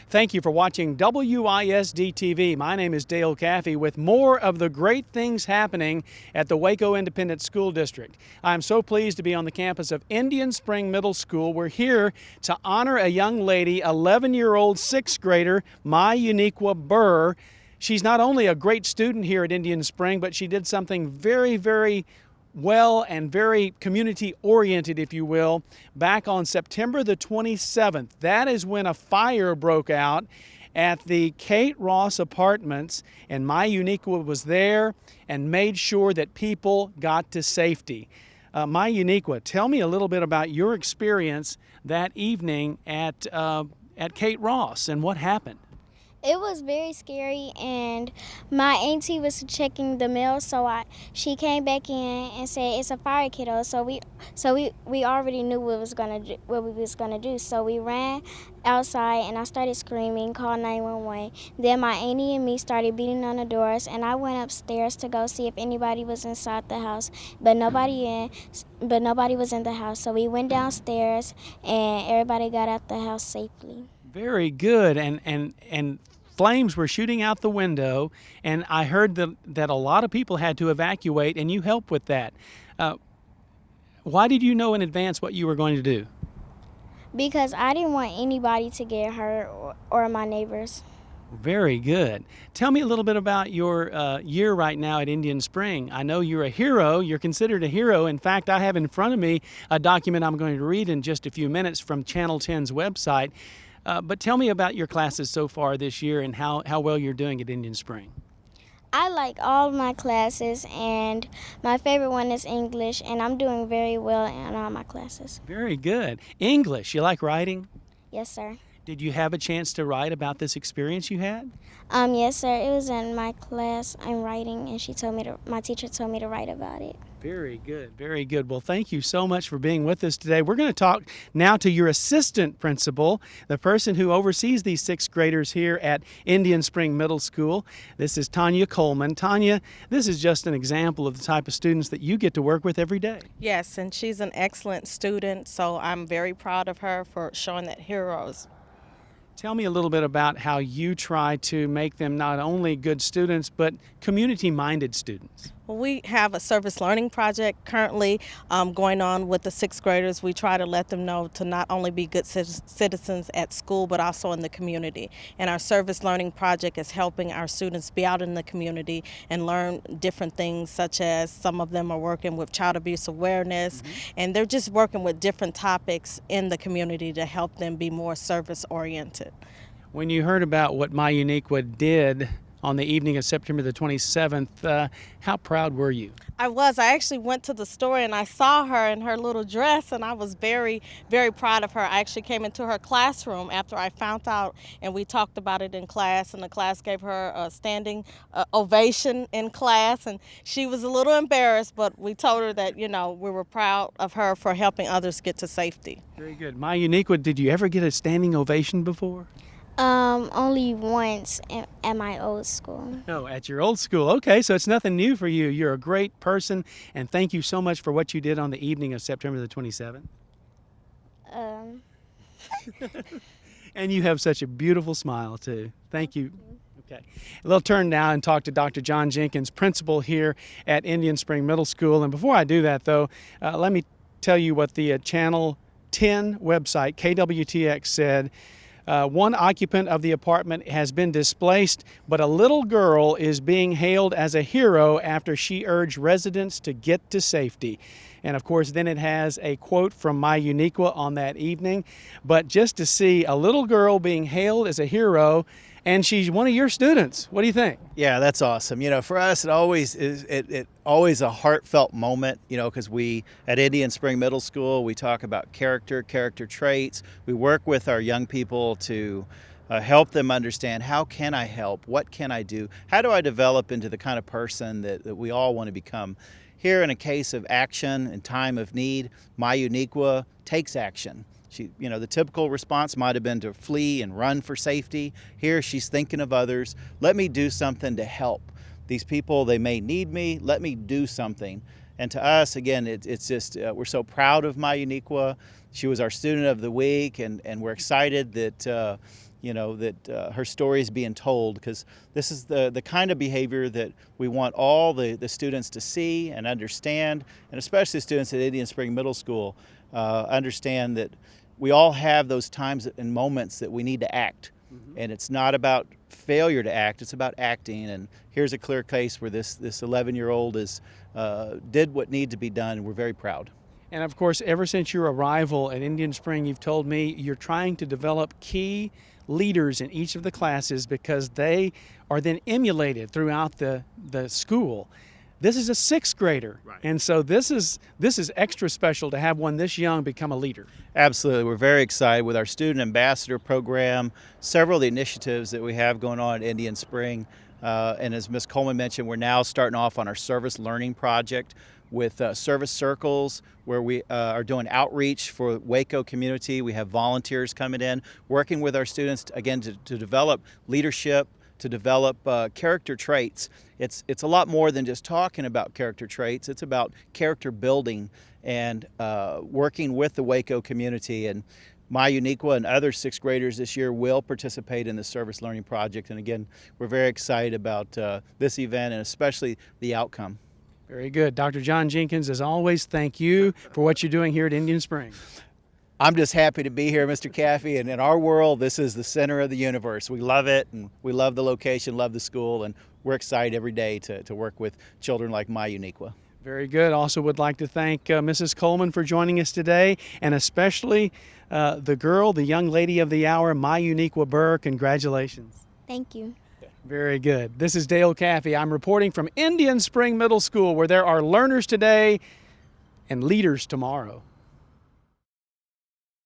Thank you for watching WISD TV. My name is Dale Caffey with more of the great things happening at the Waco Independent School District. I'm so pleased to be on the campus of Indian Spring Middle School. We're here to honor a young lady, 11-year-old sixth grader, My Uniqua Burr. She's not only a great student here at Indian Spring, but she did something very well and very community oriented, if you will, back on September the 27th. That is when a fire broke out at the Kate Ross Apartments, and My Uniqua was there and made sure that people got to safety. My Uniqua, tell me a little bit about your experience that evening at Kate Ross and what happened. It was very scary, and my auntie was checking the mail, so she came back in and said it's a fire, kiddo. So we already knew what we was gonna do. So we ran outside, and I started screaming, called 911. Then my auntie and me started beating on the doors, and I went upstairs to go see if anybody was inside the house, but nobody was in the house. So we went downstairs, and everybody got out the house safely. Very good, and flames were shooting out the window, and I heard that a lot of people had to evacuate, and you helped with that. Why did you know in advance what you were going to do? Because I didn't want anybody to get hurt or my neighbors. Very good. Tell me a little bit about your year right now at Indian Spring. I know you're a hero. You're considered a hero. In fact, I have in front of me a document I'm going to read in just a few minutes from Channel 10's website. But tell me about your classes so far this year and how well you're doing at Indian Spring. I like all of my classes, and my favorite one is English, and I'm doing very well in all my classes. Very good. English, you like writing? Yes, sir. Did you have a chance to write about this experience you had? Yes, sir. It was in my class in writing, and my teacher told me to write about it. Very good, very good. Well, thank you so much for being with us today. We're going to talk now to your assistant principal, the person who oversees these sixth graders here at Indian Spring Middle School. This is Tanya Coleman. Tanya, this is just an example of the type of students that you get to work with every day. Yes, and she's an excellent student, so I'm very proud of her for showing that heroes. Tell me a little bit about how you try to make them not only good students, but community-minded students. Well, we have a service learning project currently going on with the sixth graders. We try to let them know to not only be good citizens at school, but also in the community. And our service learning project is helping our students be out in the community and learn different things, such as some of them are working with child abuse awareness, and they're just working with different topics in the community to help them be more service-oriented. When you heard about what My Uniqua did on the evening of September the 27th, how proud were you? I was. I actually went to the store and I saw her in her little dress, and I was very proud of her. I actually came into her classroom after I found out, and we talked about it in class, and the class gave her a standing ovation in class, and she was a little embarrassed, but we told her that, we were proud of her for helping others get to safety. Very good. My Uniqua, did you ever get a standing ovation before? Only once at my old school. No, at your old school. Okay, so it's nothing new for you. You're a great person, and thank you so much for what you did on the evening of September the 27th. And you have such a beautiful smile, too. Thank you. Okay. We'll turn now and talk to Dr. John Jenkins, principal here at Indian Spring Middle School. And before I do that, though, let me tell you what the Channel 10 website, KWTX, said. One occupant of the apartment has been displaced, but a little girl is being hailed as a hero after she urged residents to get to safety. And of course, then it has a quote from My Uniqua on that evening. But just to see a little girl being hailed as a hero, and she's one of your students. What do you think? Yeah, that's awesome. For us, it always is always a heartfelt moment, because we at Indian Spring Middle School, we talk about character traits. We work with our young people to help them understand, how can I help? What can I do? How do I develop into the kind of person that we all want to become? Here, in a case of action and time of need, My Uniqua takes action. The typical response might have been to flee and run for safety. Here, she's thinking of others. Let me do something to help. These people, they may need me. Let me do something. And to us, again, it's just, we're so proud of My Uniqua. She was our student of the week, and we're excited that that her story is being told, because this is the kind of behavior that we want all the students to see and understand, and especially students at Indian Spring Middle School understand that we all have those times and moments that we need to act. And it's not about failure to act, it's about acting. And here's a clear case where this 11-year-old did what needed to be done, and we're very proud. And of course, ever since your arrival at Indian Spring, you've told me you're trying to develop key leaders in each of the classes because they are then emulated throughout the school. This is a 6th grader, right. And so this is extra special to have one this young become a leader. Absolutely. We're very excited with our student ambassador program, several of the initiatives that we have going on at Indian Spring. And as Ms. Coleman mentioned, we're now starting off on our service learning project with service circles, where we are doing outreach for Waco community. We have volunteers coming in, working with our students, again, to develop leadership, to develop character traits. It's a lot more than just talking about character traits. It's about character building and working with the Waco community. And my Uniqua and other 6th graders this year will participate in the service learning project. And again, we're very excited about this event and especially the outcome. Very good. Dr. John Jenkins, as always, thank you for what you're doing here at Indian Spring. I'm just happy to be here, Mr. Caffey, and in our world, this is the center of the universe. We love it, and we love the location, love the school, and we're excited every day to work with children like my Uniqua. Very good. Also would like to thank Mrs. Coleman for joining us today, and especially the young lady of the hour, my Uniqua Burr. Congratulations. Thank you. Very good. This is Dale Caffey. I'm reporting from Indian Spring Middle School, where there are learners today and leaders tomorrow.